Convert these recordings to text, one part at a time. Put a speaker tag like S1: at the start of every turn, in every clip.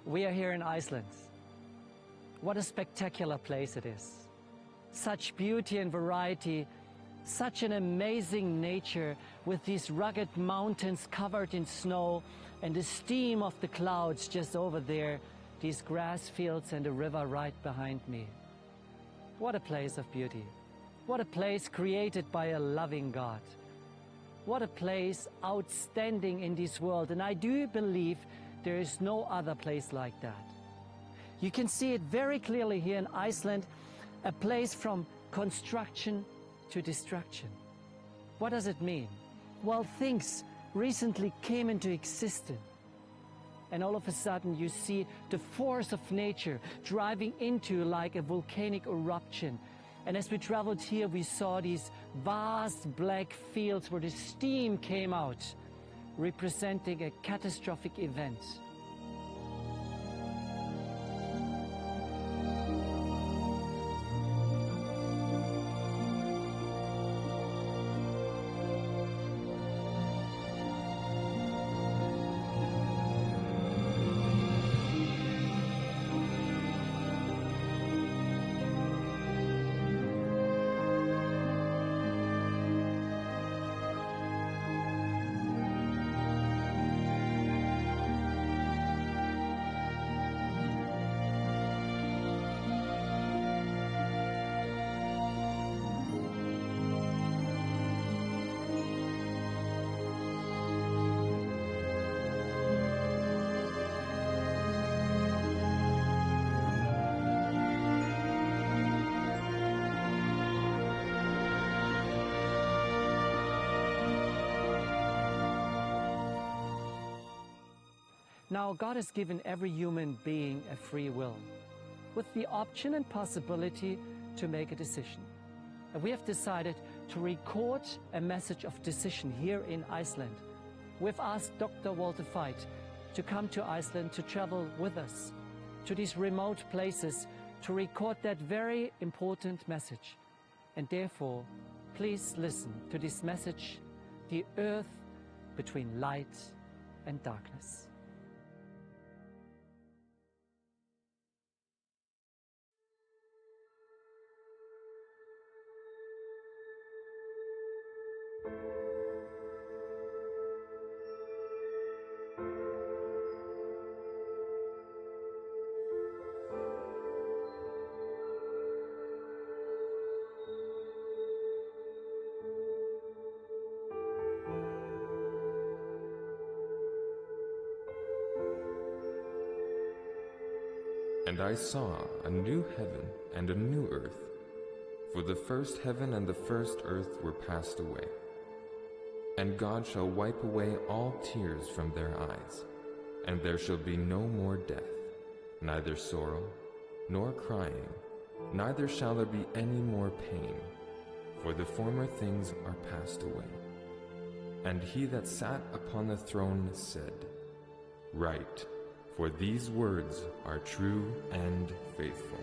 S1: We are here in Iceland. What a spectacular place it is. Such beauty and variety, such an amazing nature with these rugged mountains covered in snow and the steam of the clouds just over there, these grass fields and a river right behind me. What a place of beauty. What a place created by a loving God. What a place outstanding in this world, and I do believe there is no other place like that. You can see it very clearly here in Iceland, a place from construction to destruction. What does it mean? Well, things recently came into existence, and all of a sudden you see the force of nature driving into like a volcanic eruption. And as we traveled here, we saw these vast black fields where the steam came out, representing a catastrophic event. Now, God has given every human being a free will, with the option and possibility to make a decision. And we have decided to record a message of decision here in Iceland. We've asked Dr. Walteru Veithu to come to Iceland to travel with us to these remote places to record that very important message. And therefore, please listen to this message, the earth between light and darkness.
S2: And I saw a new heaven and a new earth, for the first heaven and the first earth were passed away. And God shall wipe away all tears from their eyes, and there shall be no more death, neither sorrow, nor crying, neither shall there be any more pain, for the former things are passed away. And he that sat upon the throne said, Write, for these words are true and faithful.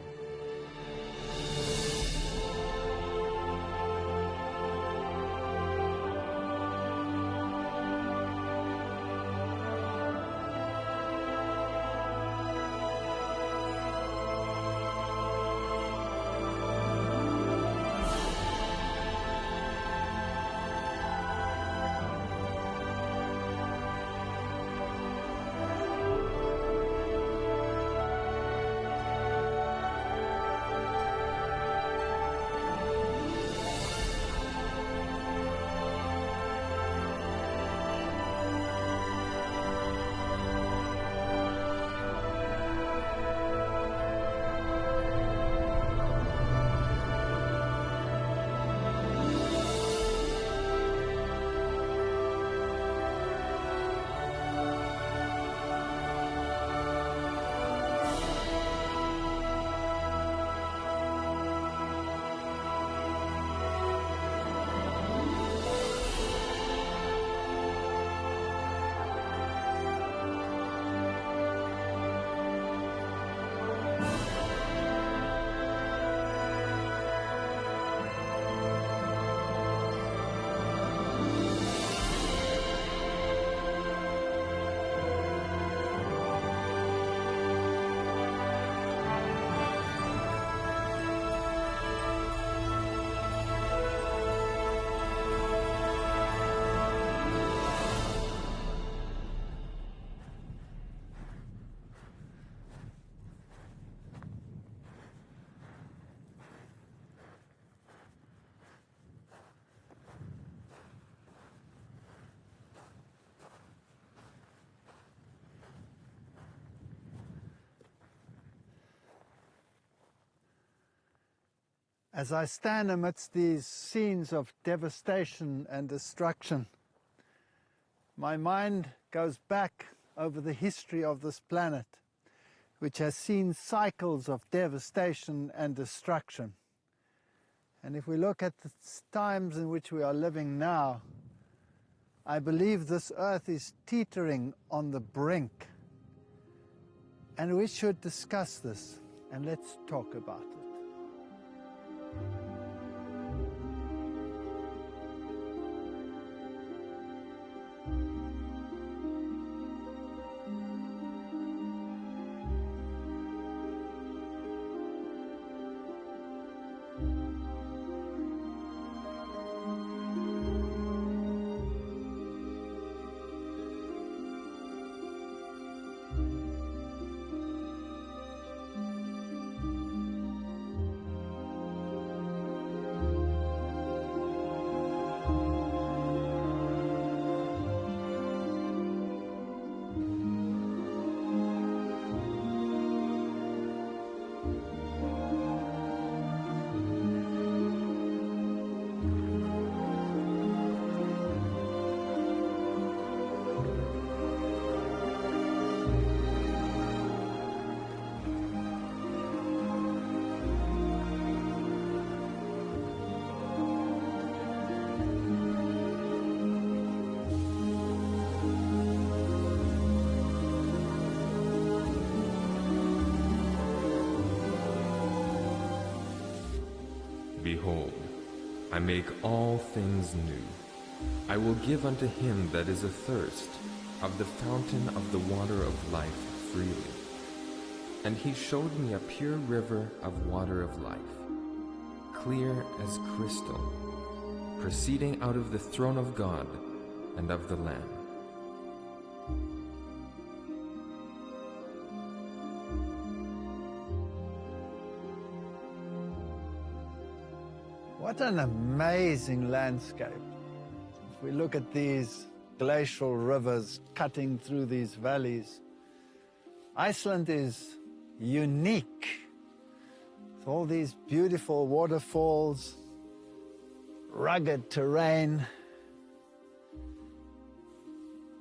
S3: As I stand amidst these scenes of devastation and destruction, my mind goes back over the history of this planet, which has seen cycles of devastation and destruction. And if we look at the times in which we are living now, I believe this earth is teetering on the brink. And we should discuss this, and let's talk about it.
S2: Behold, I make all things new. I will give unto him that is athirst of the fountain of the water of life freely. And he showed me a pure river of water of life, clear as crystal, proceeding out of the throne of God and of the Lamb.
S3: What an amazing landscape. If we look at these glacial rivers cutting through these valleys, Iceland is unique. With all these beautiful waterfalls, rugged terrain,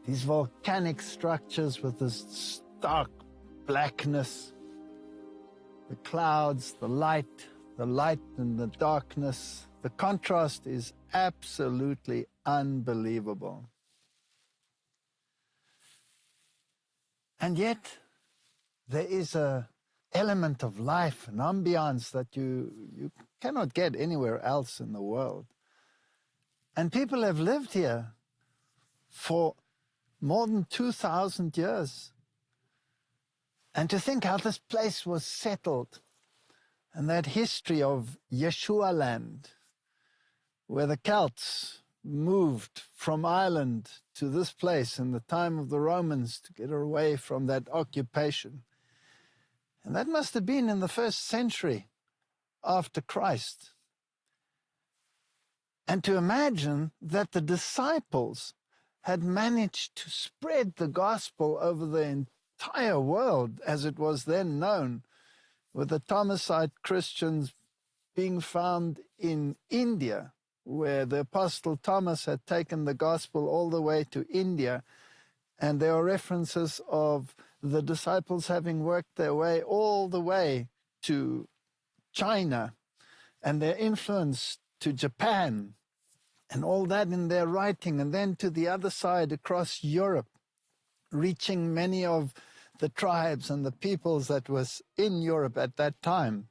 S3: these volcanic structures with this stark blackness, the clouds, the light and the darkness. The contrast is absolutely unbelievable. And yet, there is an element of life, an ambiance that you cannot get anywhere else in the world. And people have lived here for more than 2,000 years. And to think how this place was settled, and that history of Yeshua land, where the Celts moved from Ireland to this place in the time of the Romans to get away from that occupation. And that must have been in the 1st century after Christ. And to imagine that the disciples had managed to spread the gospel over the entire world as it was then known, with the Thomasite Christians being found in India, where the Apostle Thomas had taken the gospel all the way to India. And there are references of the disciples having worked their way all the way to China, and their influence to Japan, and all that in their writing, and then to the other side across Europe, reaching many of the tribes and the peoples that was in Europe at that time,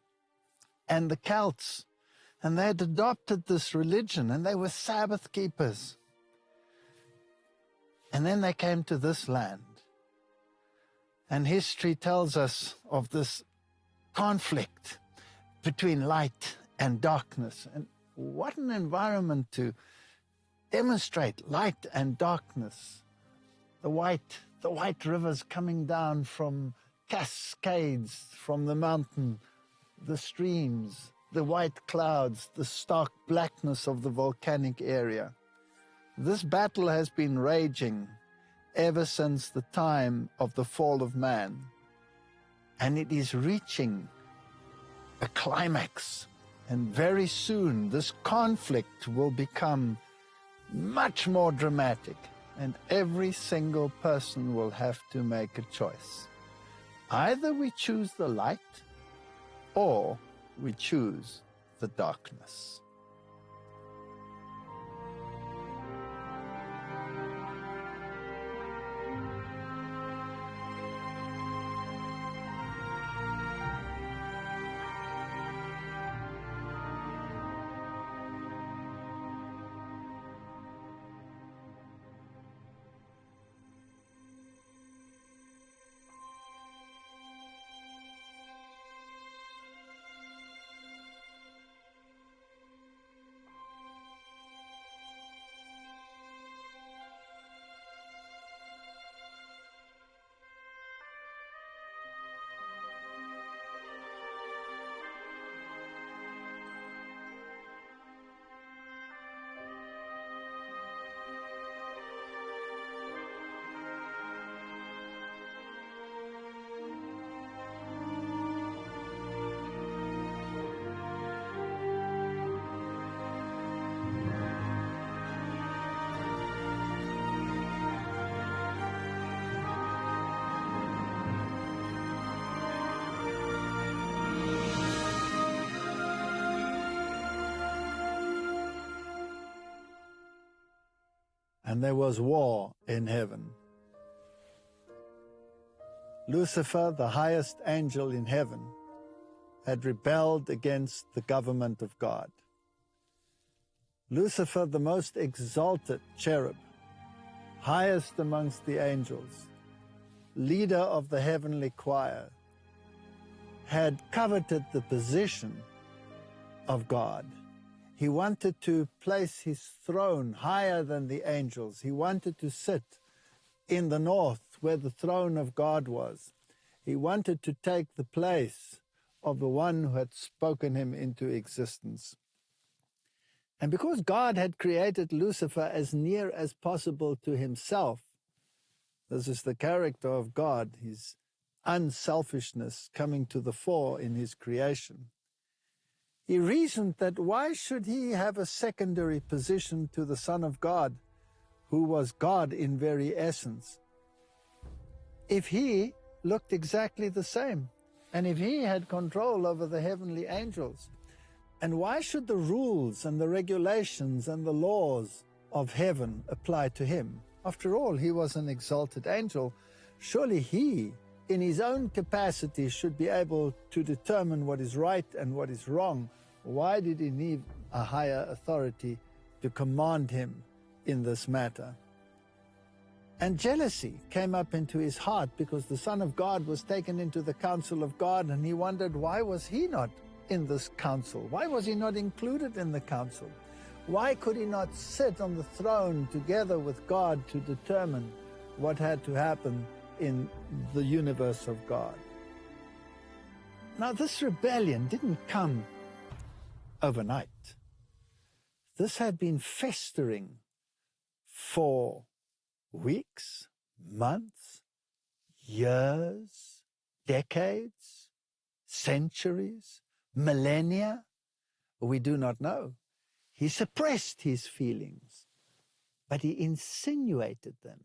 S3: and the Celts. And they had adopted this religion, and they were Sabbath keepers. And then they came to this land. And history tells us of this conflict between light and darkness. And what an environment to demonstrate light and darkness. The white rivers coming down from cascades from the mountain, the streams, the white clouds, the stark blackness of the volcanic area. This battle has been raging ever since the time of the fall of man, and it is reaching a climax And very soon, this conflict will become much more dramatic, and every single person will have to make a choice. Either we choose the light, or we choose the darkness. And there was war in heaven. Lucifer, the highest angel in heaven, had rebelled against the government of God. Lucifer, the most exalted cherub, highest amongst the angels, leader of the heavenly choir, had coveted the position of God. He wanted to place his throne higher than the angels. He wanted to sit in the north where the throne of God was. He wanted to take the place of the one who had spoken him into existence. And because God had created Lucifer as near as possible to himself, this is the character of God, his unselfishness coming to the fore in his creation. He reasoned that why should he have a secondary position to the Son of God, who was God in very essence, if he looked exactly the same, and if he had control over the heavenly angels? And why should the rules and the regulations and the laws of heaven apply to him? After all, he was an exalted angel. Surely he, in his own capacity, should be able to determine what is right and what is wrong. Why did he need a higher authority to command him in this matter? And jealousy came up into his heart because the Son of God was taken into the council of God, and he wondered, why was he not in this council? Why was he not included in the council? Why could he not sit on the throne together with God to determine what had to happen in the universe of God? Now, this rebellion didn't come overnight. This had been festering for weeks, months, years, decades, centuries, millennia. We do not know. He suppressed his feelings, but he insinuated them,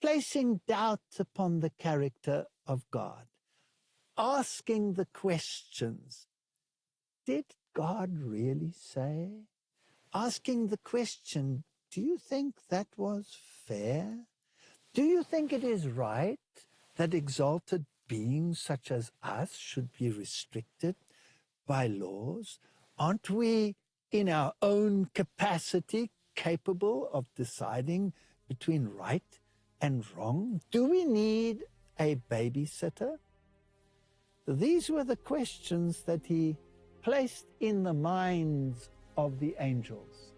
S3: placing doubt upon the character of God, asking the questions, did God really say? Asking the question, do you think that was fair? Do you think it is right that exalted beings such as us should be restricted by laws? Aren't we, in our own capacity, capable of deciding between right and wrong? Do we need a babysitter? These were the questions that he placed in the minds of the angels.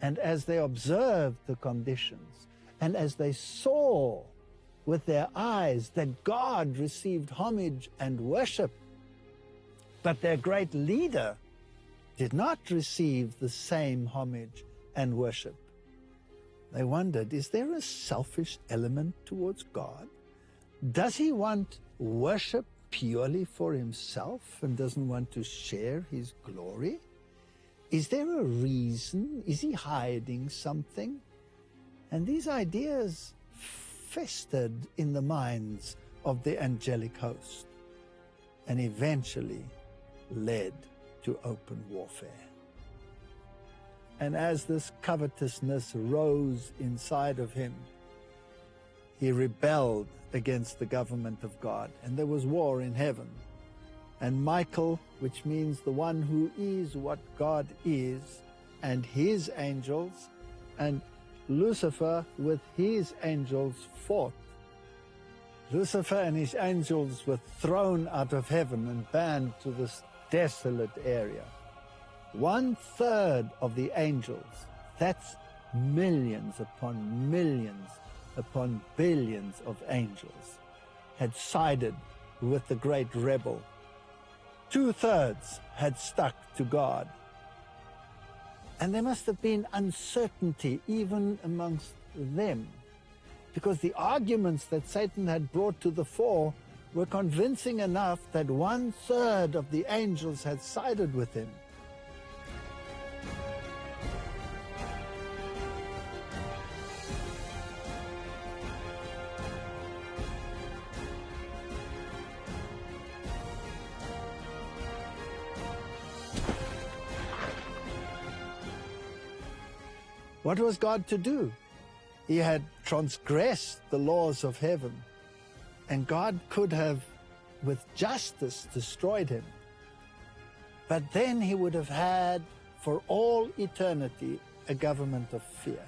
S3: And as they observed the conditions, and as they saw with their eyes that God received homage and worship, but their great leader did not receive the same homage and worship, they wondered, is there a selfish element towards God? Does he want worship purely for himself and doesn't want to share his glory? Is there a reason? Is he hiding something? And these ideas festered in the minds of the angelic host and eventually led to open warfare. And as this covetousness rose inside of him, he rebelled against the government of God, and there was war in heaven. And Michael, which means the one who is what God is, and his angels, and Lucifer with his angels fought. Lucifer and his angels were thrown out of heaven and banned to this desolate area. 1/3 of the angels, that's millions upon millions upon billions of angels, had sided with the great rebel. 2/3 had stuck to God. And there must have been uncertainty even amongst them, because the arguments that Satan had brought to the fore were convincing enough that 1/3 of the angels had sided with him. What was God to do? He had transgressed the laws of heaven, and God could have, with justice, destroyed him. But then he would have had, for all eternity, a government of fear.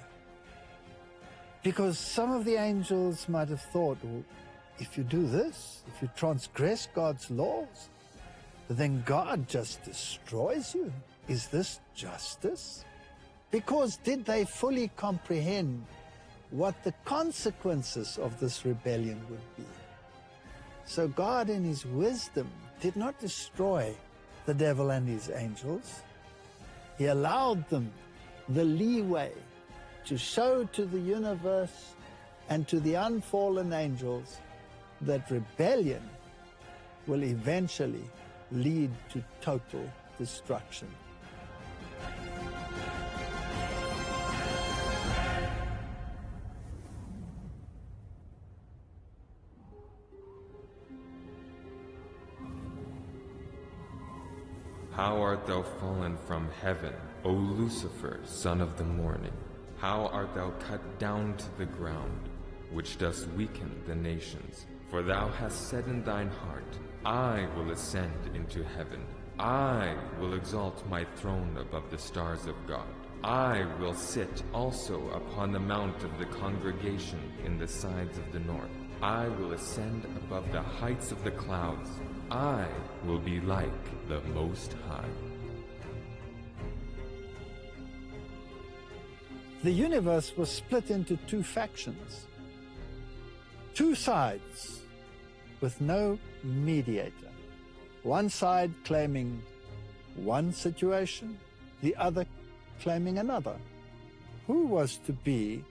S3: Because some of the angels might have thought, well, if you do this, if you transgress God's laws, then God just destroys you. Is this justice? Because did they fully comprehend what the consequences of this rebellion would be? So God, in his wisdom, did not destroy the devil and his angels. He allowed them the leeway to show to the universe and to the unfallen angels that rebellion will eventually lead to total destruction.
S2: How art thou fallen from heaven, O Lucifer, son of the morning? How art thou cut down to the ground, which dost weaken the nations? For thou hast said in thine heart, I will ascend into heaven. I will exalt my throne above the stars of God. I will sit also upon the mount of the congregation in the sides of the north. I will ascend above the heights of the clouds. I will be like the Most High.
S3: The universe was split into two factions, two sides with no mediator. One side claiming one situation, the other claiming another. Who was to be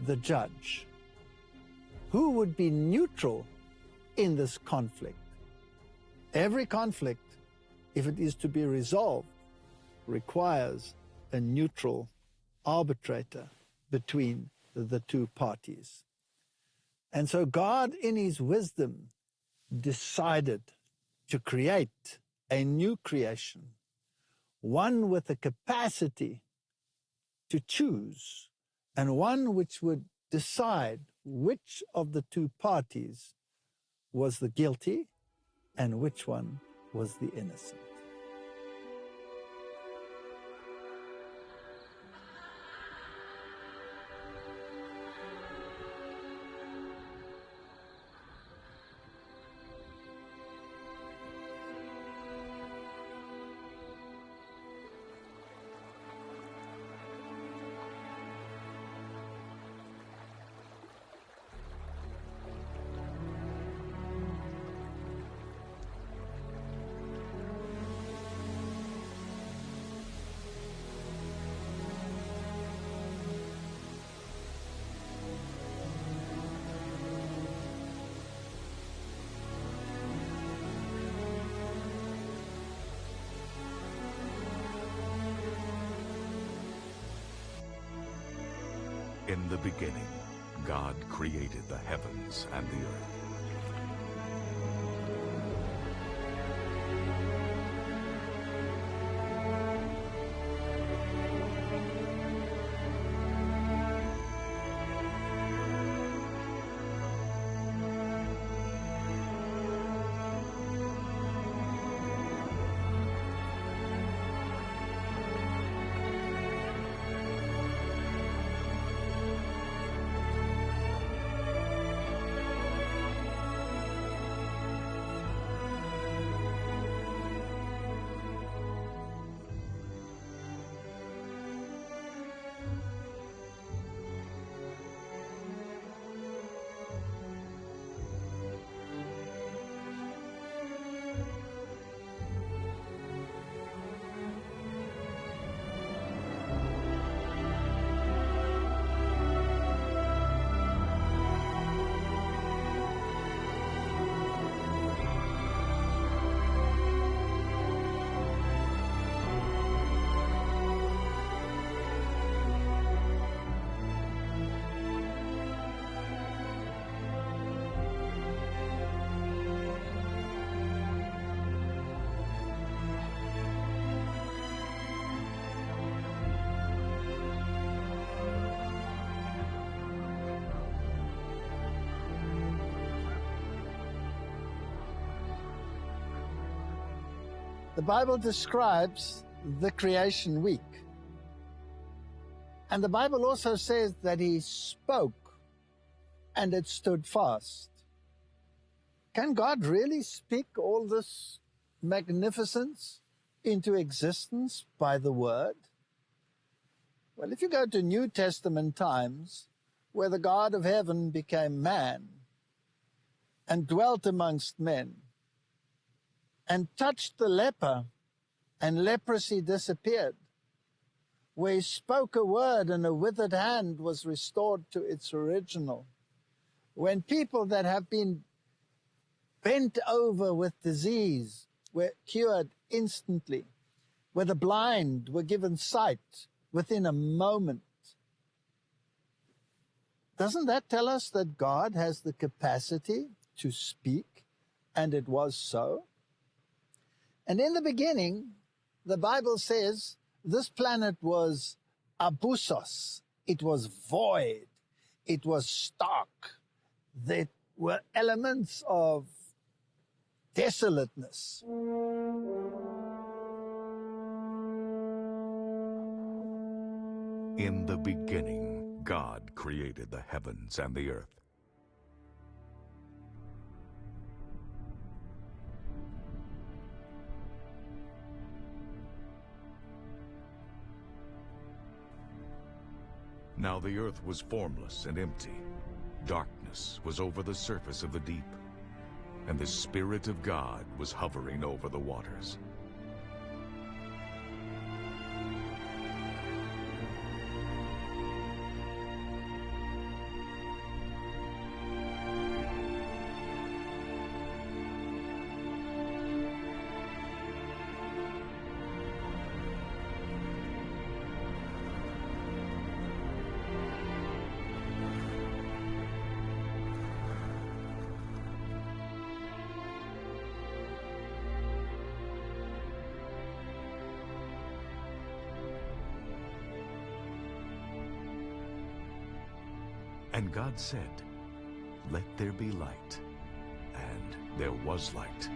S3: the judge? Who would be neutral in this conflict? Every conflict, if it is to be resolved, requires a neutral arbitrator between the two parties. And so God, in his wisdom, decided to create a new creation, one with the capacity to choose, and one which would decide which of the two parties was the guilty and which one was the innocent.
S4: In the beginning, God created the heavens and the earth.
S3: The Bible describes the creation week. And the Bible also says that he spoke and it stood fast. Can God really speak all this magnificence into existence by the word? Well, if you go to New Testament times, where the God of heaven became man and dwelt amongst men, and touched the leper, and leprosy disappeared, where he spoke a word and a withered hand was restored to its original. When people that have been bent over with disease were cured instantly, where the blind were given sight within a moment. Doesn't that tell us that God has the capacity to speak, and it was so? And in the beginning, the Bible says this planet was abusos. It was void. It was stark. There were elements of desolateness.
S4: In the beginning, God created the heavens and the earth. Now the earth was formless and empty. Darkness was over the surface of the deep, and the Spirit of God was hovering over the waters. And God said, "Let there be light." And there was light.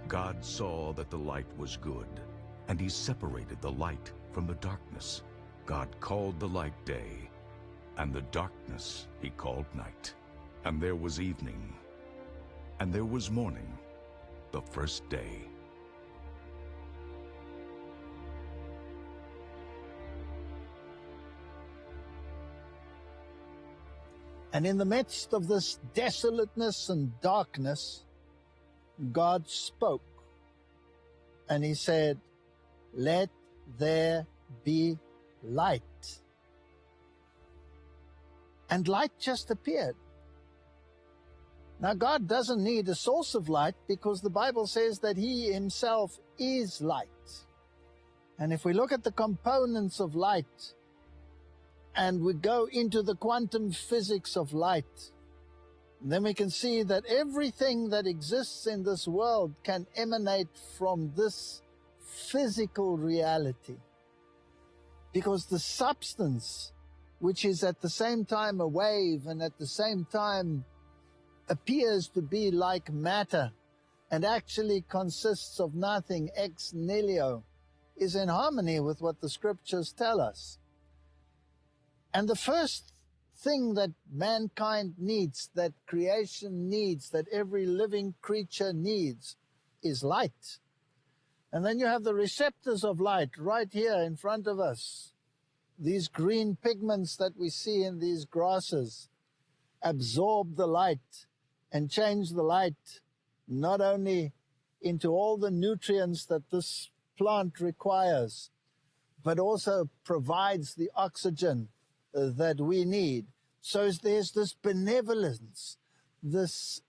S4: God saw that the light was good, and he separated the light from the darkness. God called the light day, and the darkness he called night. And there was evening, and there was morning, the first day.
S3: And in the midst of this desolateness and darkness, God spoke, and he said, "Let there be light." and light just appeared. Now, God doesn't need a source of light because the Bible says that He Himself is light. And if we look at the components of light and we go into the quantum physics of light, then we can see that everything that exists in this world can emanate from this physical reality. Because the substance, which is at the same time a wave and at the same time appears to be like matter and actually consists of nothing ex nihilo, is in harmony with what the scriptures tell us. And the first thing that mankind needs, that creation needs, that every living creature needs, is light. And then you have the receptors of light right here in front of us. These green pigments that we see in these grasses absorb the light and change the light not only into all the nutrients that this plant requires, but also provides the oxygen that we need. So there's this benevolence, this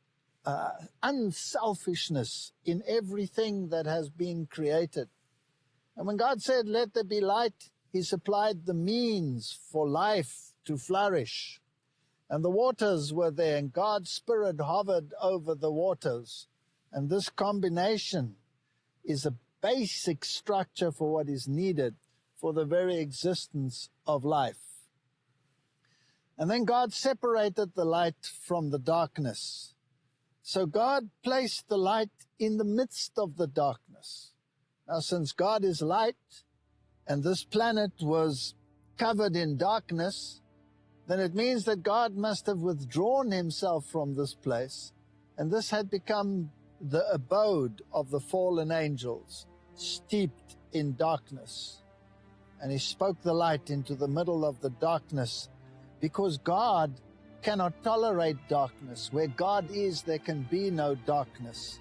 S3: unselfishness in everything that has been created. And when God said, "Let there be light," He supplied the means for life to flourish. And the waters were there, and God's Spirit hovered over the waters. And this combination is a basic structure for what is needed for the very existence of life. And then God separated the light from the darkness. So God placed the light in the midst of the darkness. Now, since God is light, and this planet was covered in darkness, then it means that God must have withdrawn Himself from this place, and this had become the abode of the fallen angels, steeped in darkness. And He spoke the light into the middle of the darkness, because God cannot tolerate darkness. Where God is, there can be no darkness.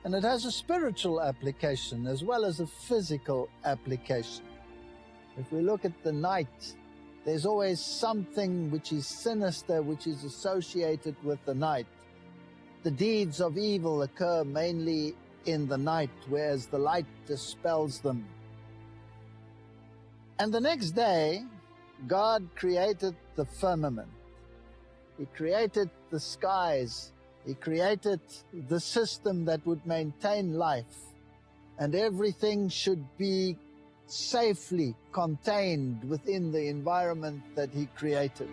S3: And it has a spiritual application as well as a physical application. If we look at the night, there's always something which is sinister, which is associated with the night. The deeds of evil occur mainly in the night, whereas the light dispels them. And the next day, God created the firmament. He created the skies. He created the system that would maintain life. And everything should be safely contained within the environment that He created.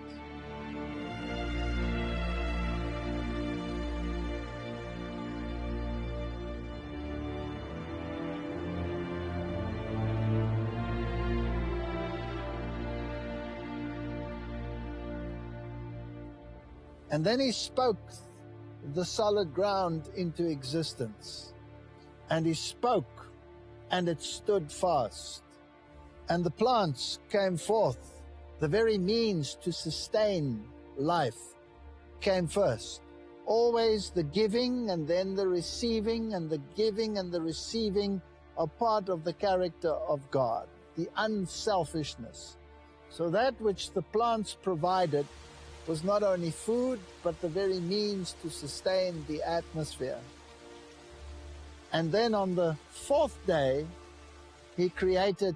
S3: And then He spoke the solid ground into existence. And He spoke, and it stood fast. And the plants came forth. The very means to sustain life came first. Always the giving and then the receiving, and the giving and the receiving are part of the character of God, the unselfishness. So that which the plants provided was not only food, but the very means to sustain the atmosphere. And then on the fourth day, He created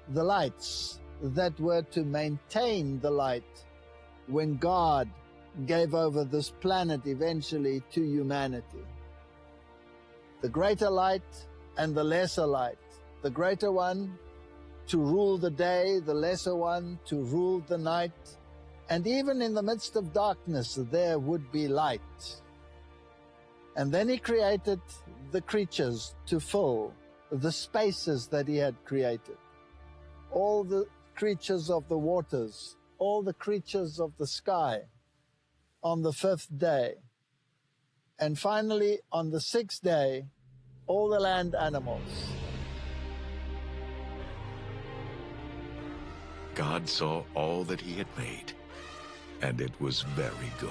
S3: the lights that were to maintain the light when God gave over this planet eventually to humanity. The greater light and the lesser light. The greater one to rule the day, the lesser one to rule the night. And even in the midst of darkness, there would be light. And then He created the creatures to fill the spaces that He had created. All the creatures of the waters, all the creatures of the sky on the fifth day. And finally, on the sixth day, all the land animals.
S4: God saw all that He had made, and it was very good.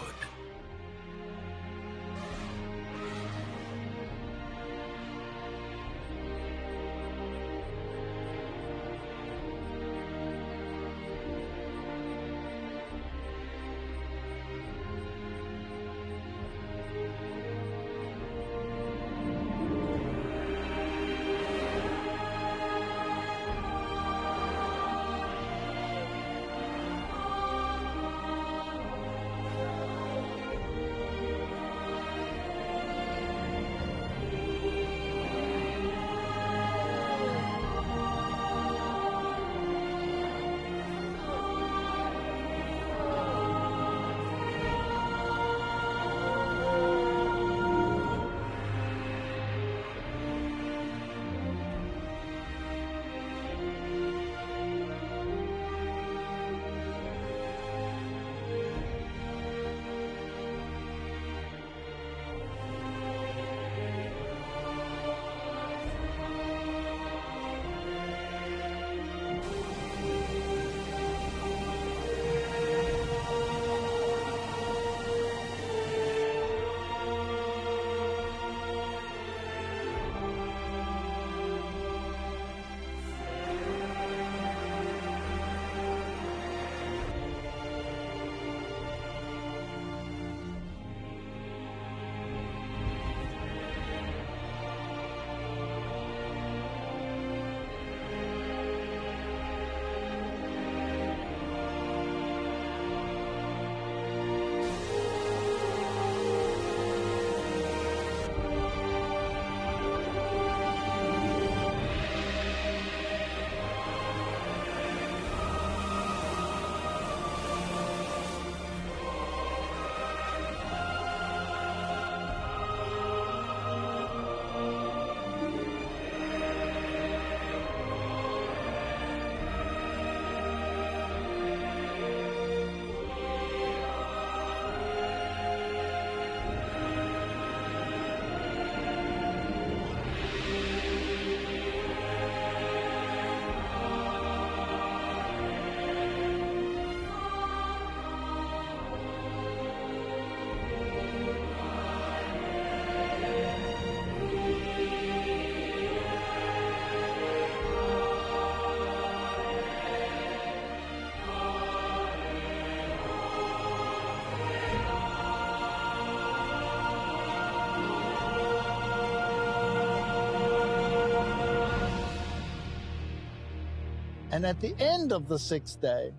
S3: And at the end of the 6th day,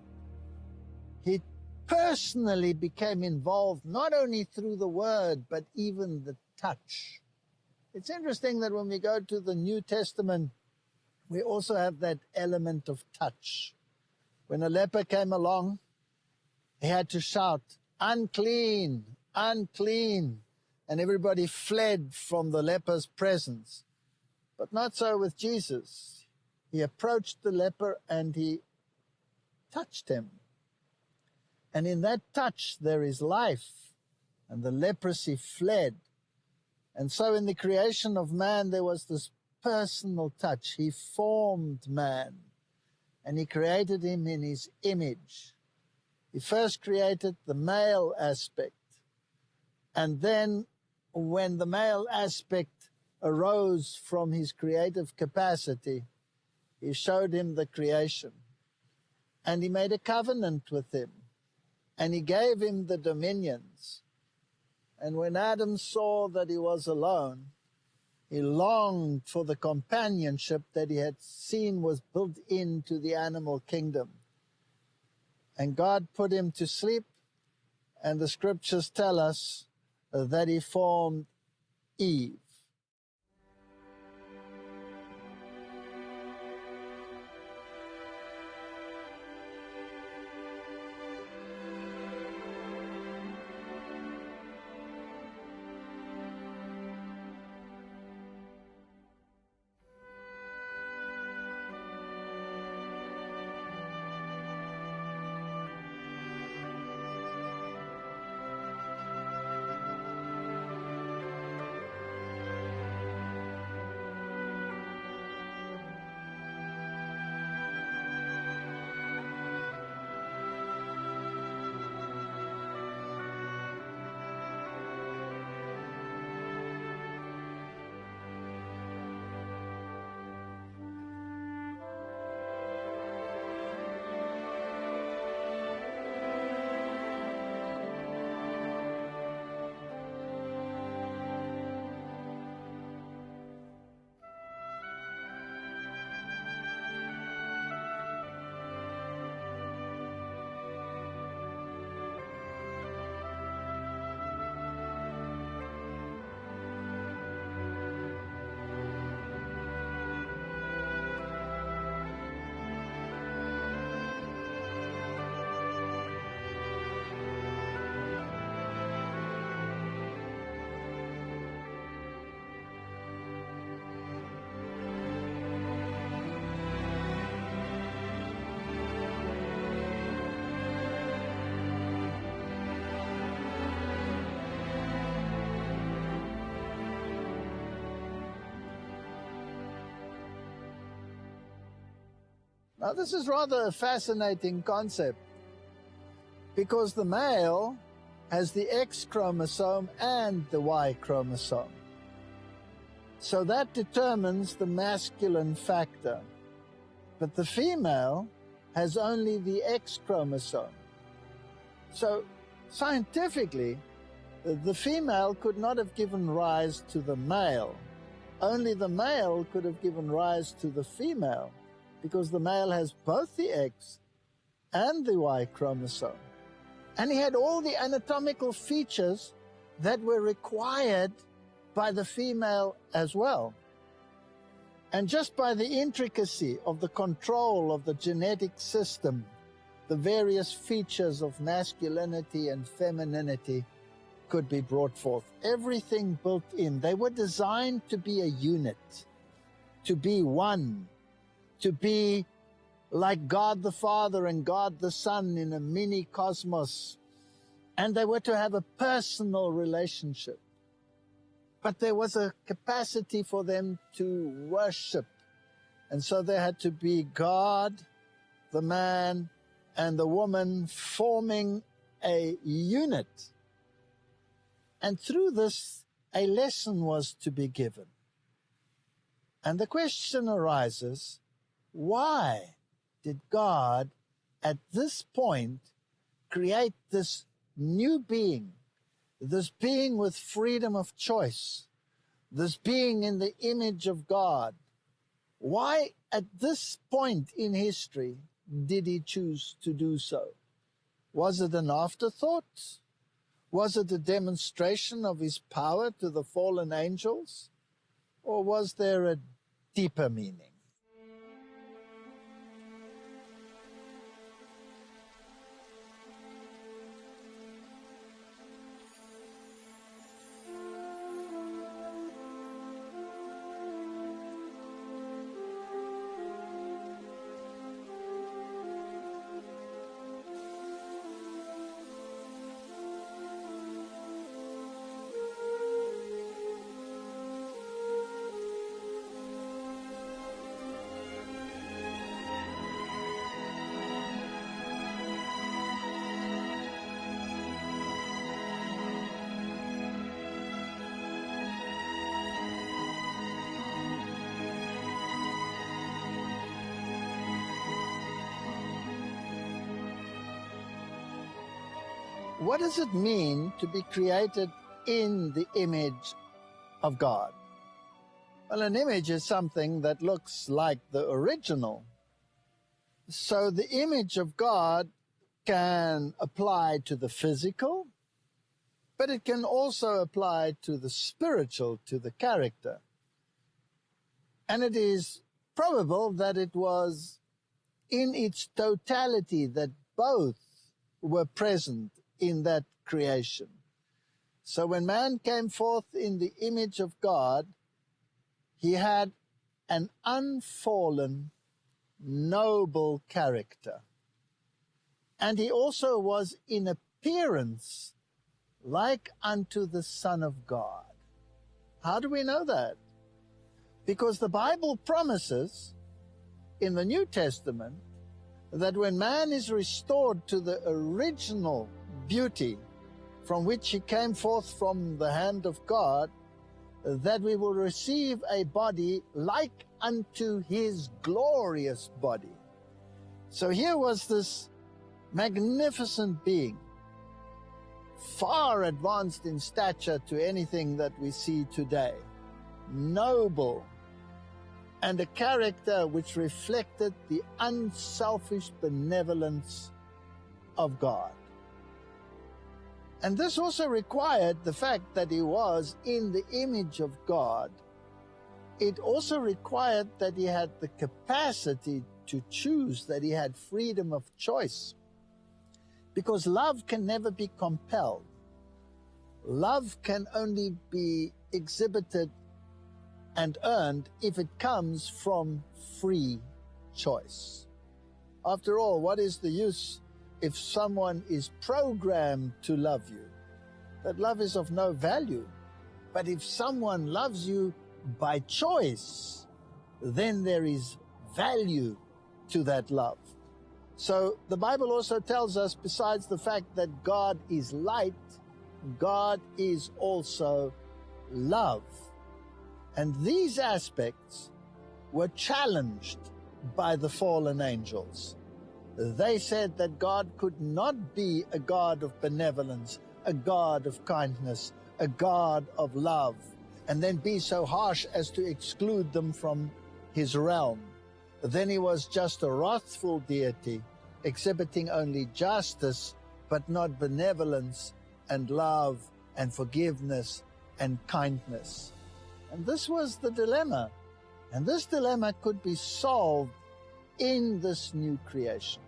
S3: he personally became involved, not only through the word, but even the touch. It's interesting that when we go to the New Testament, we also have that element of touch. When a leper came along, he had to shout, "Unclean, unclean," and everybody fled from the leper's presence. But not so with Jesus. He approached the leper and he touched him. And in that touch there is life, and the leprosy fled. And so in the creation of man there was this personal touch. He formed man, and he created him in his image. He first created the male aspect, and then when the male aspect arose from his creative capacity, he showed him the creation, and he made a covenant with him, and he gave him the dominions. And when Adam saw that he was alone, he longed for the companionship that he had seen was built into the animal kingdom. And God put him to sleep, and the scriptures tell us that he formed Eve. Now, this is rather a fascinating concept, because the male has the X chromosome and the Y chromosome. So that determines the masculine factor. But the female has only the X chromosome. So scientifically, the female could not have given rise to the male. Only the male could have given rise to the female, because the male has both the X and the Y chromosome. And he had all the anatomical features that were required by the female as well. And just by the intricacy of the control of the genetic system, the various features of masculinity and femininity could be brought forth. Everything built in. They were designed to be a unit, to be one, to be like God the Father and God the Son in a mini cosmos. And they were to have a personal relationship. But there was a capacity for them to worship. And so there had to be God, the man, and the woman forming a unit. And through this, a lesson was to be given. And the question arises, why did God, at this point, create this new being, this being with freedom of choice, this being in the image of God? Why at this point in history did he choose to do so? Was it an afterthought? Was it a demonstration of his power to the fallen angels? Or was there a deeper meaning? What does it mean to be created in the image of God? Well, an image is something that looks like the original. So the image of God can apply to the physical, but it can also apply to the spiritual, to the character. And it is probable that it was in its totality that both were present in that creation. So when man came forth in the image of God, he had an unfallen, noble character. And he also was in appearance like unto the Son of God. How do we know that? Because the Bible promises in the New Testament that when man is restored to the original beauty from which he came forth from the hand of God, that we will receive a body like unto his glorious body. So here was this magnificent being, far advanced in stature to anything that we see today, noble, and a character which reflected the unselfish benevolence of God. And this also required the fact that he was in the image of God. It also required that he had the capacity to choose, that he had freedom of choice. Because love can never be compelled. Love can only be exhibited and earned if it comes from free choice. After all, what is the use if someone is programmed to love you? That love is of no value. But if someone loves you by choice, then there is value to that love. So the Bible also tells us, besides the fact that God is light, God is also love. And these aspects were challenged by the fallen angels. They said that God could not be a God of benevolence, a God of kindness, a God of love, and then be so harsh as to exclude them from his realm. Then he was just a wrathful deity, exhibiting only justice, but not benevolence and love and forgiveness and kindness. And this was the dilemma. And this dilemma could be solved in this new creation.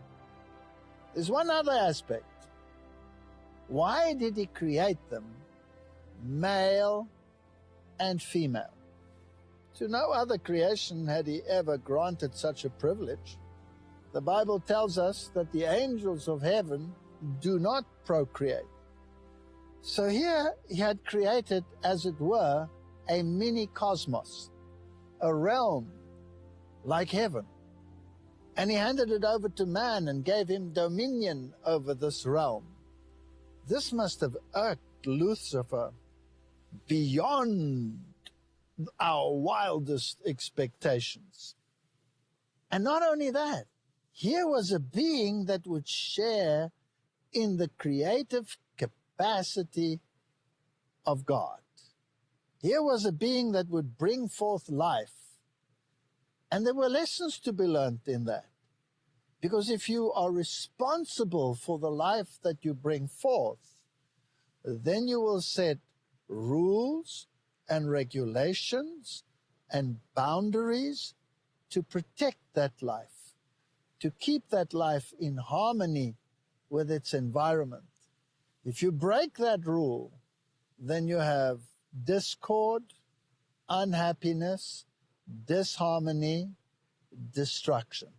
S3: There's one other aspect. Why did he create them male and female? To no other creation had he ever granted such a privilege. The Bible tells us that the angels of heaven do not procreate. So here he had created, as it were, a mini cosmos, a realm like heaven. And he handed it over to man and gave him dominion over this realm. This must have irked Lucifer beyond our wildest expectations. And not only that, here was a being that would share in the creative capacity of God. Here was a being that would bring forth life And there were lessons to be learned in that. Because if you are responsible for the life that you bring forth, then you will set rules and regulations and boundaries to protect that life, to keep that life in harmony with its environment. If you break that rule, then you have discord, unhappiness, disharmony, destruction.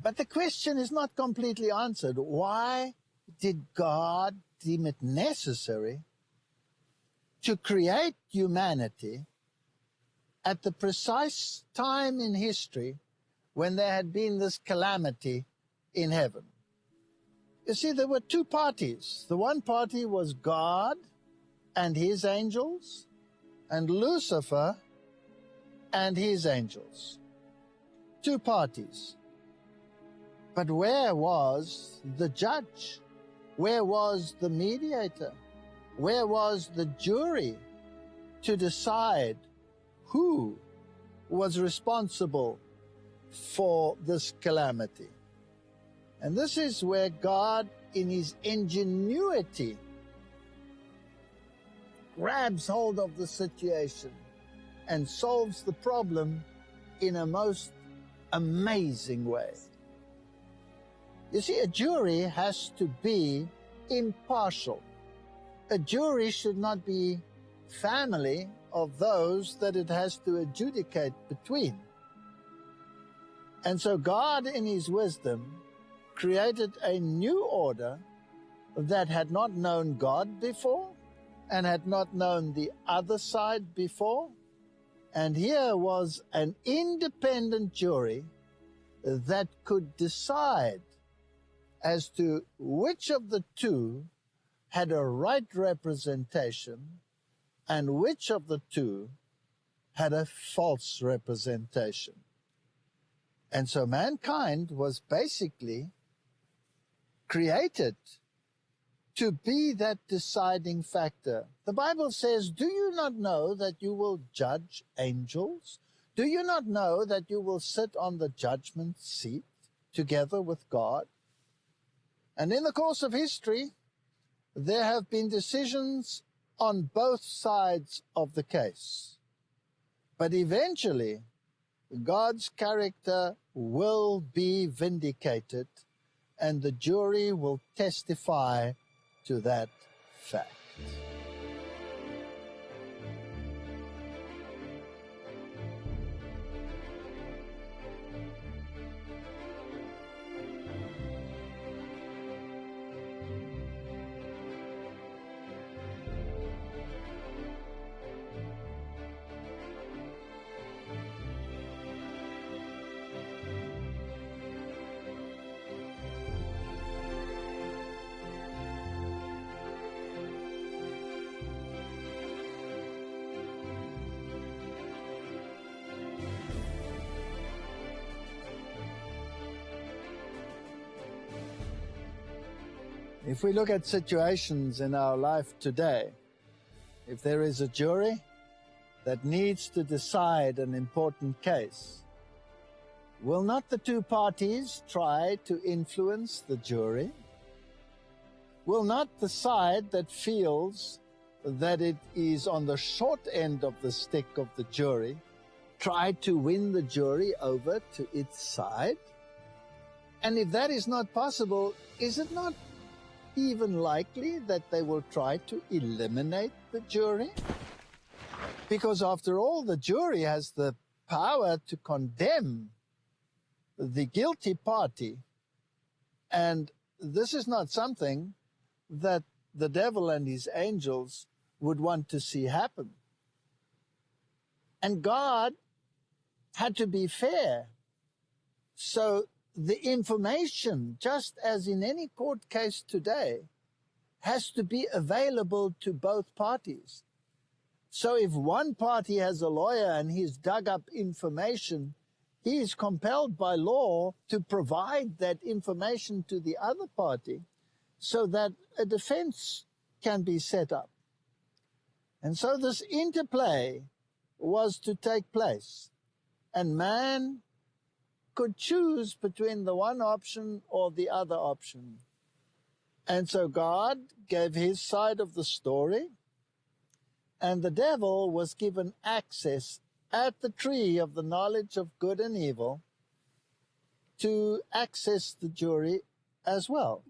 S3: But the question is not completely answered. Why did God deem it necessary to create humanity at the precise time in history when there had been this calamity in heaven? You see, there were two parties. The one party was God and his angels, and Lucifer and his angels. Two parties. But where was the judge? Where was the mediator? Where was the jury to decide who was responsible for this calamity? And this is where God, in his ingenuity, grabs hold of the situation and solves the problem in a most amazing way. You see, a jury has to be impartial. A jury should not be family of those that it has to adjudicate between. And so God, in his wisdom, created a new order that had not known God before and had not known the other side before. And here was an independent jury that could decide as to which of the two had a right representation and which of the two had a false representation. And so mankind was basically created to be that deciding factor. The Bible says, do you not know that you will judge angels? Do you not know that you will sit on the judgment seat together with God? And in the course of history, there have been decisions on both sides of the case. But eventually, God's character will be vindicated, and the jury will testify to that fact. If we look at situations in our life today, if there is a jury that needs to decide an important case, will not the two parties try to influence the jury? Will not the side that feels that it is on the short end of the stick of the jury try to win the jury over to its side? And if that is not possible, is it not even likely that they will try to eliminate the jury? Because after all, the jury has the power to condemn the guilty party. And this is not something that the devil and his angels would want to see happen. And God had to be fair. So the information, just as in any court case today, has to be available to both parties. So if one party has a lawyer and he's dug up information, he is compelled by law to provide that information to the other party so that a defense can be set up. And so this interplay was to take place, and man could choose between the one option or the other option. And so God gave his side of the story, and the devil was given access at the tree of the knowledge of good and evil to access the jury as well.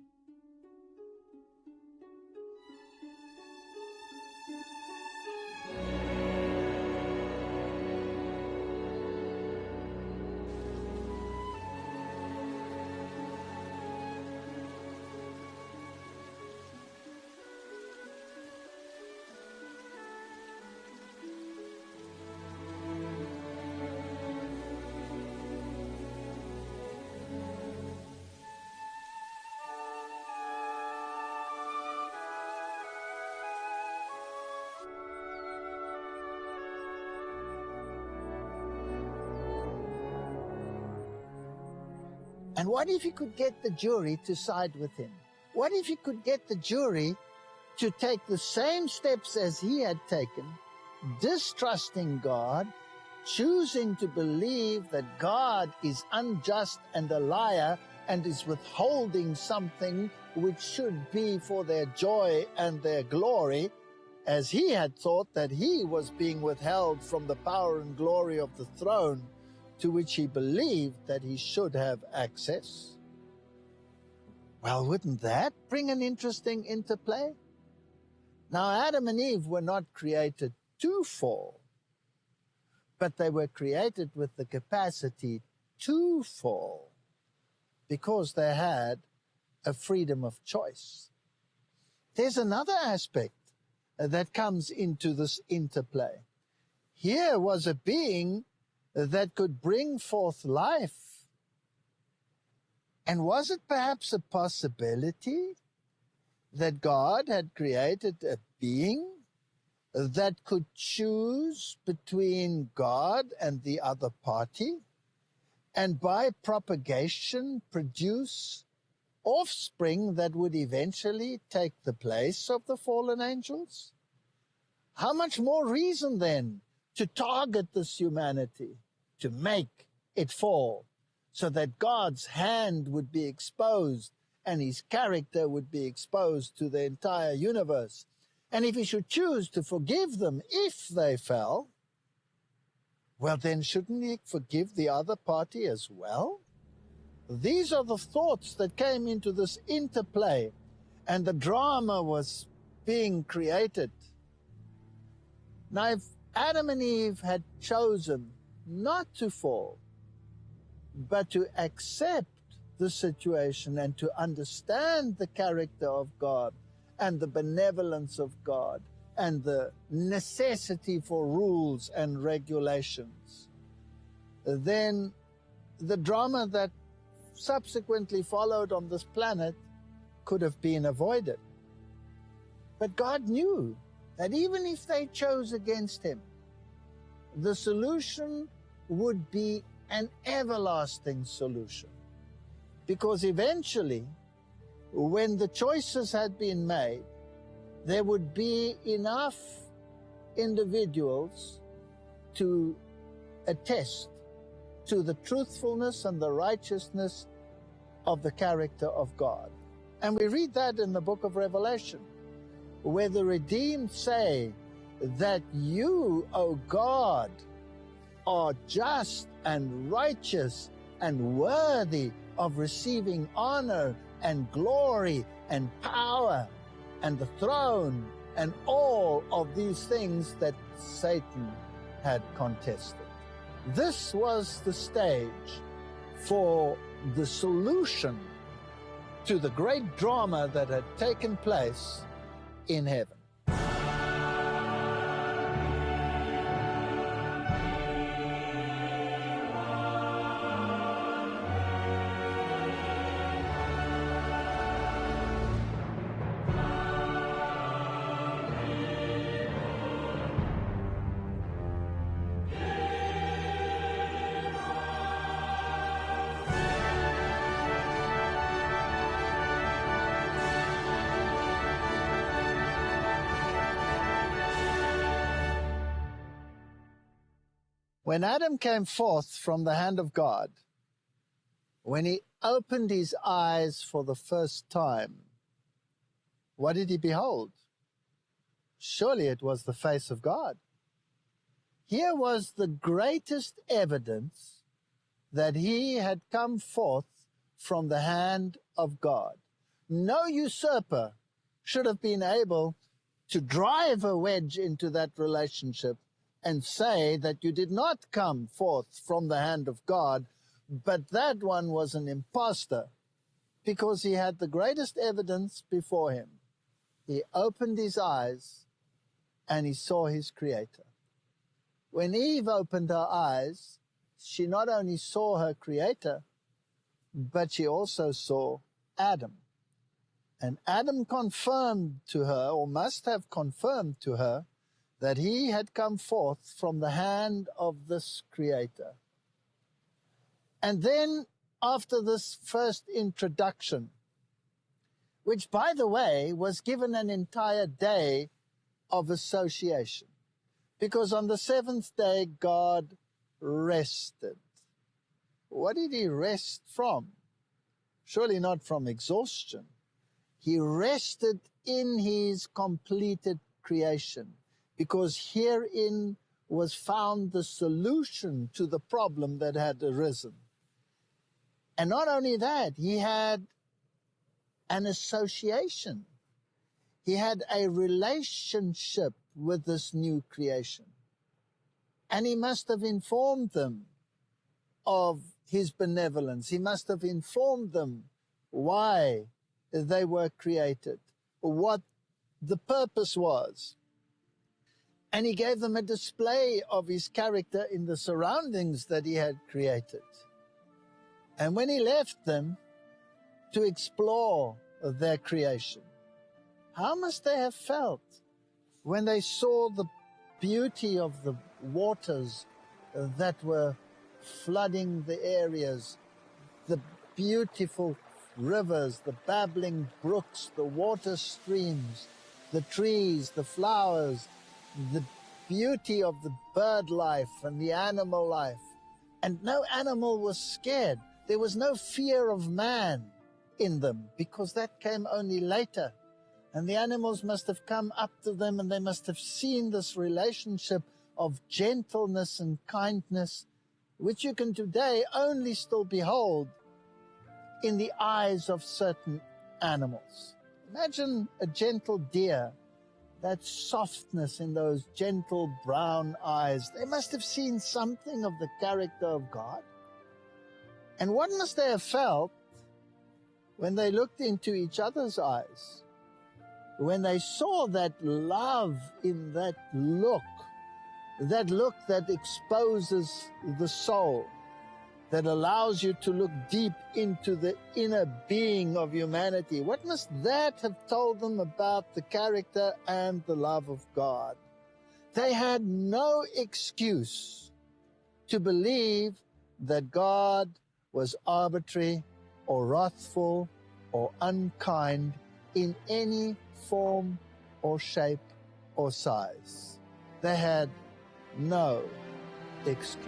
S3: And what if he could get the jury to side with him? What if he could get the jury to take the same steps as he had taken, distrusting God, choosing to believe that God is unjust and a liar and is withholding something which should be for their joy and their glory, as he had thought that he was being withheld from the power and glory of the throne to which he believed that he should have access? Well, wouldn't that bring an interesting interplay? Now, Adam and Eve were not created to fall, but they were created with the capacity to fall because they had a freedom of choice. There's another aspect that comes into this interplay. Here was a being that could bring forth life. And was it perhaps a possibility that God had created a being that could choose between God and the other party, and by propagation produce offspring that would eventually take the place of the fallen angels? How much more reason then to target this humanity, to make it fall, so that God's hand would be exposed and his character would be exposed to the entire universe. And if he should choose to forgive them if they fell, well, then shouldn't he forgive the other party as well? These are the thoughts that came into this interplay, and the drama was being created. Now, if Adam and Eve had chosen not to fall, but to accept the situation and to understand the character of God and the benevolence of God and the necessity for rules and regulations, then the drama that subsequently followed on this planet could have been avoided. But God knew that even if they chose against him, the solution would be an everlasting solution. Because eventually, when the choices had been made, there would be enough individuals to attest to the truthfulness and the righteousness of the character of God. And we read that in the book of Revelation, where the redeemed say that you, O God, are just and righteous and worthy of receiving honor and glory and power and the throne and all of these things that Satan had contested. This was the stage for the solution to the great drama that had taken place in heaven. When Adam came forth from the hand of God, when he opened his eyes for the first time, what did he behold? Surely it was the face of God. Here was the greatest evidence that he had come forth from the hand of God. No usurper should have been able to drive a wedge into that relationship and say that you did not come forth from the hand of God, but that one was an impostor, because he had the greatest evidence before him. He opened his eyes and he saw his Creator. When Eve opened her eyes, she not only saw her Creator, but she also saw Adam. And Adam confirmed to her, or must have confirmed to her, that he had come forth from the hand of this Creator. And then, after this first introduction, which, by the way, was given an entire day of association, because on the seventh day, God rested. What did he rest from? Surely not from exhaustion. He rested in his completed creation, because herein was found the solution to the problem that had arisen. And not only that, he had an association. He had a relationship with this new creation. And he must have informed them of his benevolence. He must have informed them why they were created, what the purpose was. And he gave them a display of his character in the surroundings that he had created. And when he left them to explore their creation, how must they have felt when they saw the beauty of the waters that were flooding the areas, the beautiful rivers, the babbling brooks, the water streams, the trees, the flowers, the beauty of the bird life and the animal life. And no animal was scared. There was no fear of man in them, because that came only later. And the animals must have come up to them, and they must have seen this relationship of gentleness and kindness, which you can today only still behold in the eyes of certain animals. Imagine a gentle deer, that softness in those gentle brown eyes. They must have seen something of the character of God. And what must they have felt when they looked into each other's eyes, when they saw that love in that look that exposes the soul, that allows you to look deep into the inner being of humanity? What must that have told them about the character and the love of God? They had no excuse to believe that God was arbitrary or wrathful or unkind in any form or shape or size. They had no excuse.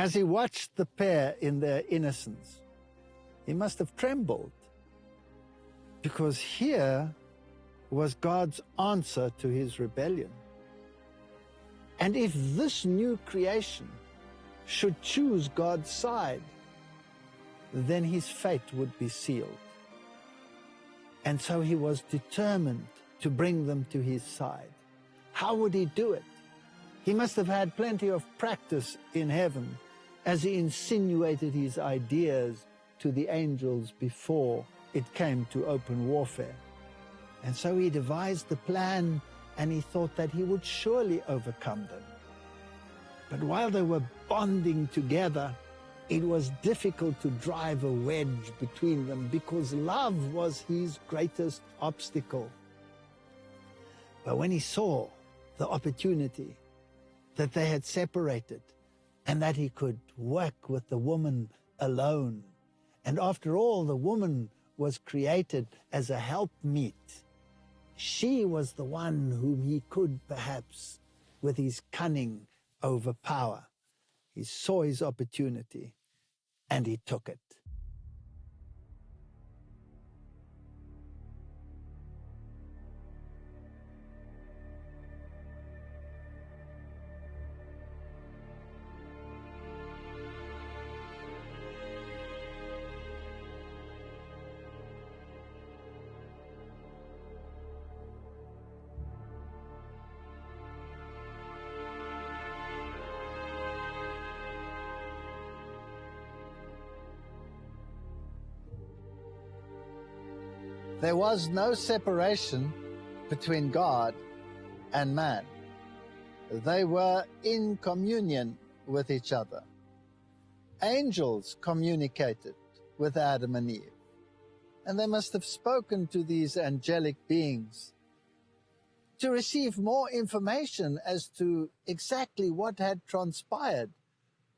S3: As he watched the pair in their innocence, he must have trembled, because here was God's answer to his rebellion. And if this new creation should choose God's side, then his fate would be sealed. And so he was determined to bring them to his side. How would he do it? He must have had plenty of practice in heaven as he insinuated his ideas to the angels before it came to open warfare. And so he devised the plan, and he thought that he would surely overcome them. But while they were bonding together, it was difficult to drive a wedge between them, because love was his greatest obstacle. But when he saw the opportunity that they had separated, and that he could work with the woman alone, and after all, the woman was created as a helpmeet, she was the one whom he could perhaps, with his cunning, overpower. He saw his opportunity, and he took it. There was no separation between God and man. They were in communion with each other. Angels communicated with Adam and Eve, and they must have spoken to these angelic beings to receive more information as to exactly what had transpired.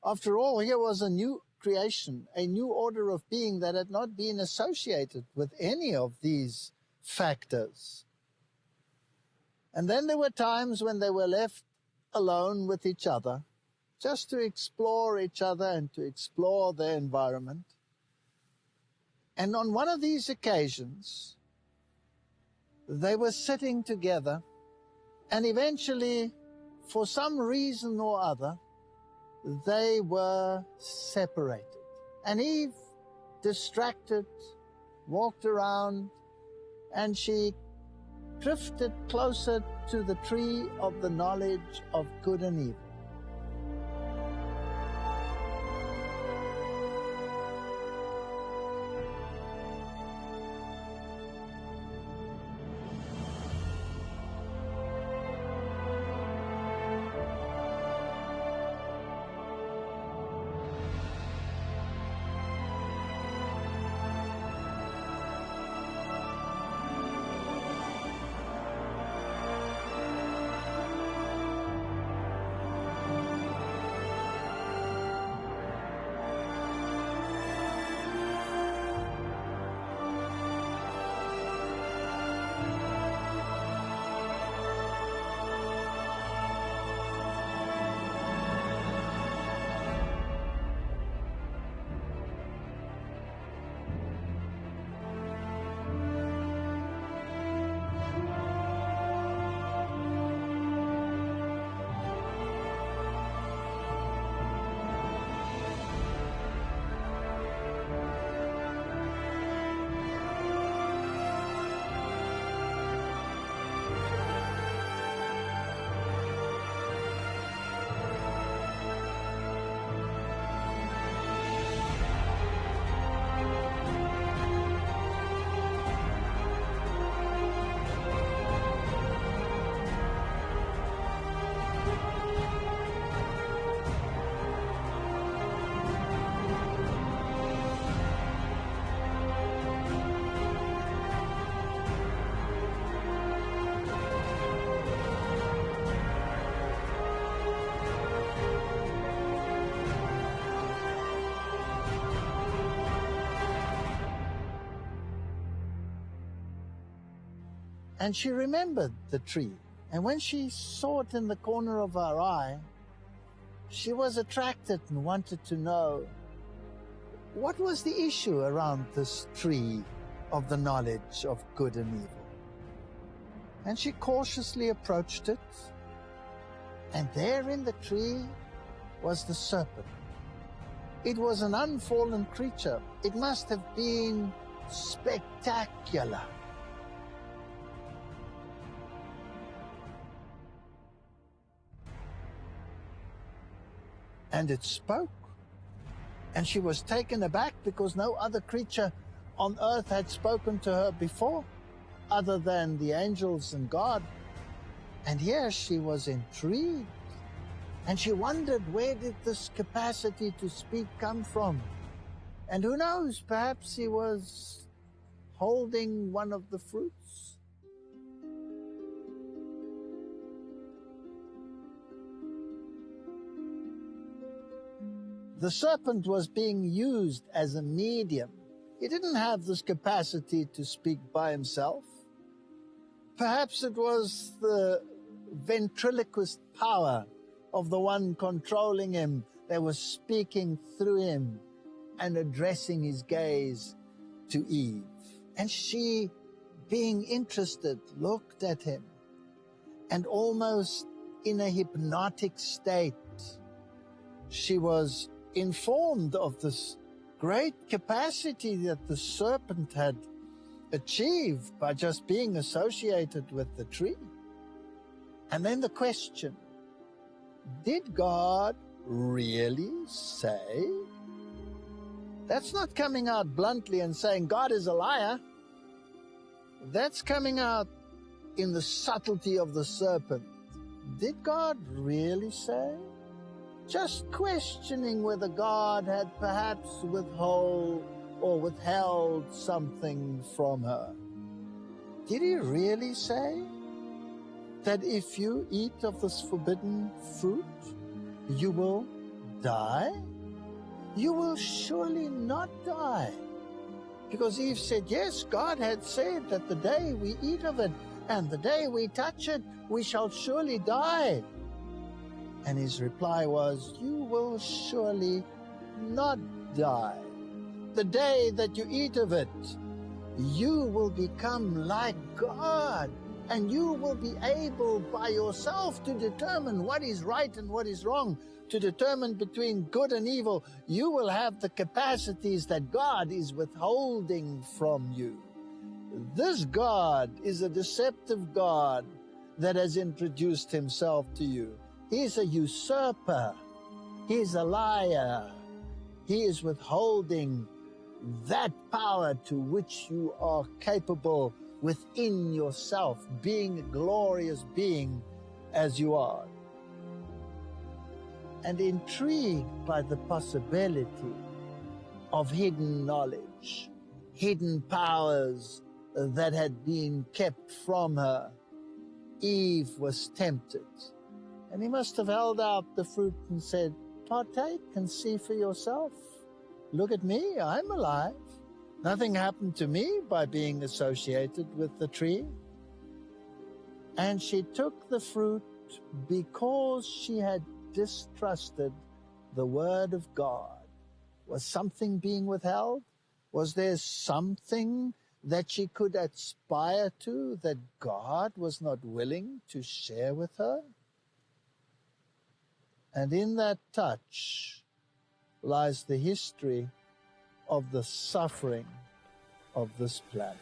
S3: After all, here was a new creation, a new order of being that had not been associated with any of these factors. And then there were times when they were left alone with each other, just to explore each other and to explore their environment. And on one of these occasions, they were sitting together, and eventually, for some reason or other, they were separated. And Eve, distracted, walked around, and she drifted closer to the tree of the knowledge of good and evil. And she remembered the tree. And when she saw it in the corner of her eye, she was attracted and wanted to know what was the issue around this tree of the knowledge of good and evil. And she cautiously approached it, and there in the tree was the serpent. It was an unfallen creature. It must have been spectacular. And it spoke. And she was taken aback because no other creature on earth had spoken to her before, other than the angels and God. And here she was intrigued. And she wondered, where did this capacity to speak come from? And who knows, perhaps he was holding one of the fruits. The serpent was being used as a medium. He didn't have this capacity to speak by himself. Perhaps it was the ventriloquist power of the one controlling him that was speaking through him and addressing his gaze to Eve. And she, being interested, looked at him, and almost in a hypnotic state, she was informed of this great capacity that the serpent had achieved by just being associated with the tree. And then the question, did God really say? That's not coming out bluntly and saying God is a liar. That's coming out in the subtlety of the serpent. Did God really say? Just questioning whether God had perhaps withheld something from her. Did he really say that if you eat of this forbidden fruit, you will die? You will surely not die. Because Eve said, yes, God had said that the day we eat of it and the day we touch it, we shall surely die. And his reply was, you will surely not die. The day that you eat of it, you will become like God, and you will be able by yourself to determine what is right and what is wrong, to determine between good and evil. You will have the capacities that God is withholding from you. This God is a deceptive God that has introduced himself to you. He is a usurper. He is a liar. He is withholding that power to which you are capable within yourself, being a glorious being as you are. And intrigued by the possibility of hidden knowledge, hidden powers that had been kept from her, Eve was tempted. And he must have held out the fruit and said, partake and see for yourself. Look at me, I'm alive. Nothing happened to me by being associated with the tree. And she took the fruit because she had distrusted the word of God. Was something being withheld? Was there something that she could aspire to that God was not willing to share with her? And in that touch lies the history of the suffering of this planet.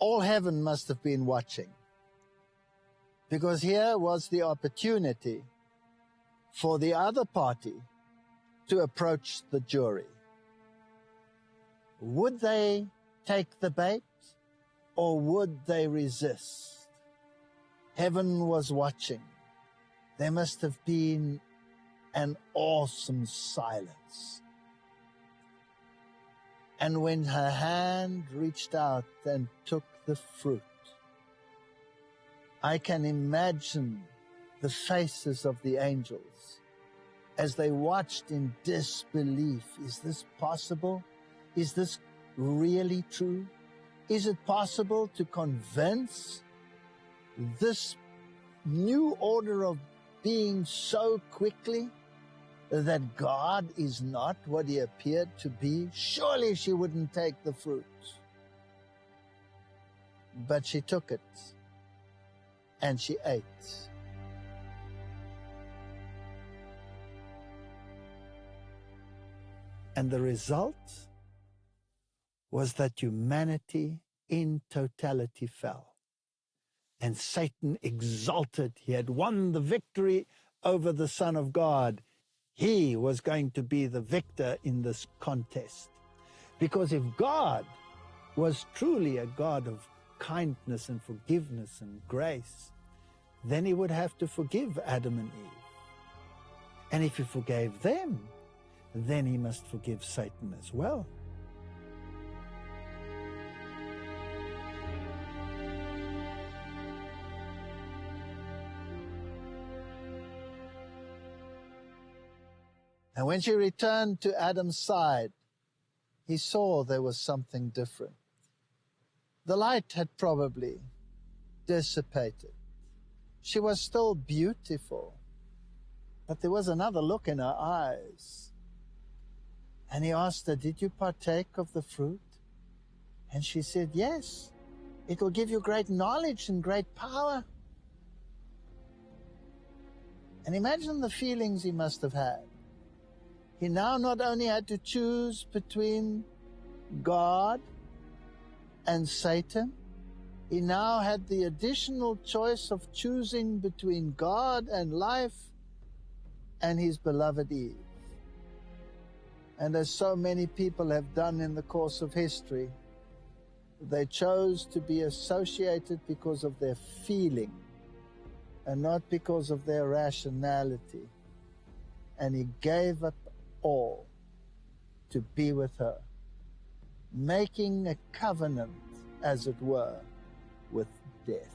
S3: all heaven must have been watching, because here was the opportunity for the other party to approach the jury. Would they take the bait, or would they resist? Heaven was watching. There must have been an awesome silence. And when her hand reached out and took the fruit, I can imagine the faces of the angels as they watched in disbelief. Is this possible? Is this really true? Is it possible to convince this new order of being so quickly that God is not what he appeared to be? Surely she wouldn't take the fruit. But she took it, and she ate. And the result was that humanity in totality fell. And Satan exulted. He had won the victory over the Son of God. He was going to be the victor in this contest. Because if God was truly a God of kindness and forgiveness and grace, then he would have to forgive Adam and Eve. And if he forgave them, then he must forgive Satan as well. And when she returned to Adam's side, he saw there was something different. The light had probably dissipated. She was still beautiful, but there was another look in her eyes. And he asked her, "Did you partake of the fruit?" And she said, "Yes, it will give you great knowledge and great power." And imagine the feelings he must have had. He now not only had to choose between God and Satan, he now had the additional choice of choosing between God and life and his beloved Eve. And as so many people have done in the course of history, they chose to be associated because of their feeling and not because of their rationality. And he gave up all to be with her, making a covenant, as it were, with death.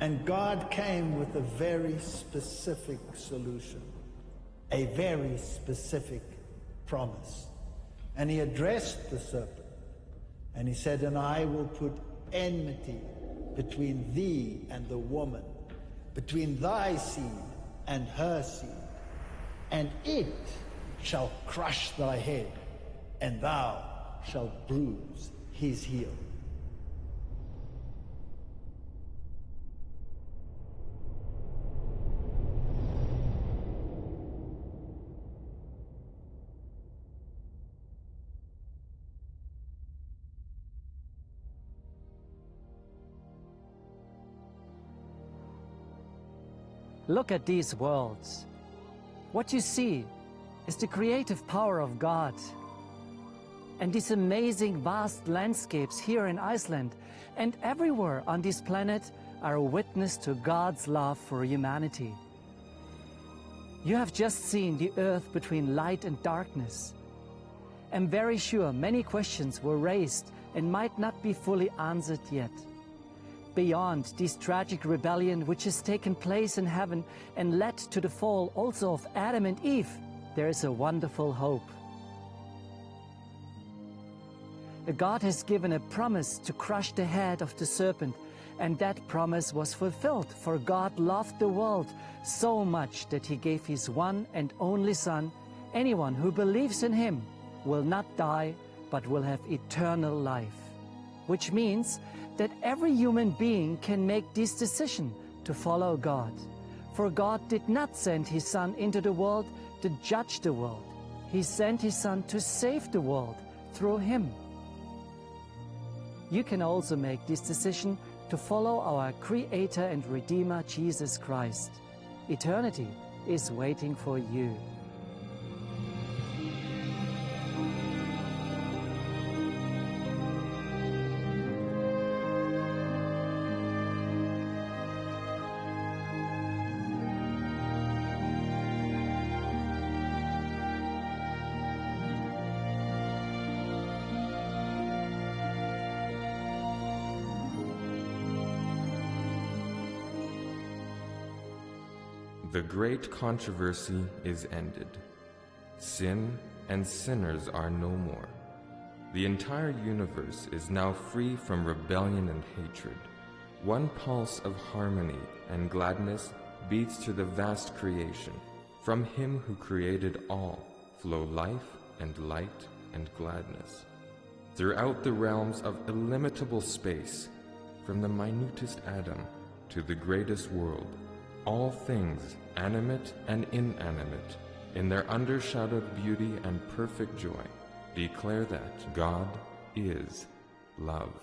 S3: And God came with a very specific solution, a very specific promise. And he addressed the serpent, and he said, "And I will put enmity between thee and the woman, between thy seed and her seed, and it shall crush thy head, and thou shalt bruise his heel."
S1: Look at these worlds. What you see is the creative power of God. And these amazing vast landscapes here in Iceland and everywhere on this planet are a witness to God's love for humanity. You have just seen the earth between light and darkness. I'm very sure many questions were raised and might not be fully answered yet. Beyond this tragic rebellion which has taken place in heaven and led to the fall also of Adam and Eve, there is a wonderful hope. God has given a promise to crush the head of the serpent, and that promise was fulfilled, for God loved the world so much that he gave his one and only Son. Anyone who believes in him will not die, but will have eternal life. Which means that every human being can make this decision to follow God. For God did not send his Son into the world to judge the world. He sent his Son to save the world through him. You can also make this decision to follow our Creator and Redeemer Jesus Christ. Eternity is waiting for you.
S2: The great controversy is ended. Sin and sinners are no more. The entire universe is now free from rebellion and hatred. One pulse of harmony and gladness beats to the vast creation. From him who created all flow life and light and gladness. Throughout the realms of illimitable space, from the minutest atom to the greatest world, all things, animate and inanimate, in their undershadowed beauty and perfect joy, declare that God is love.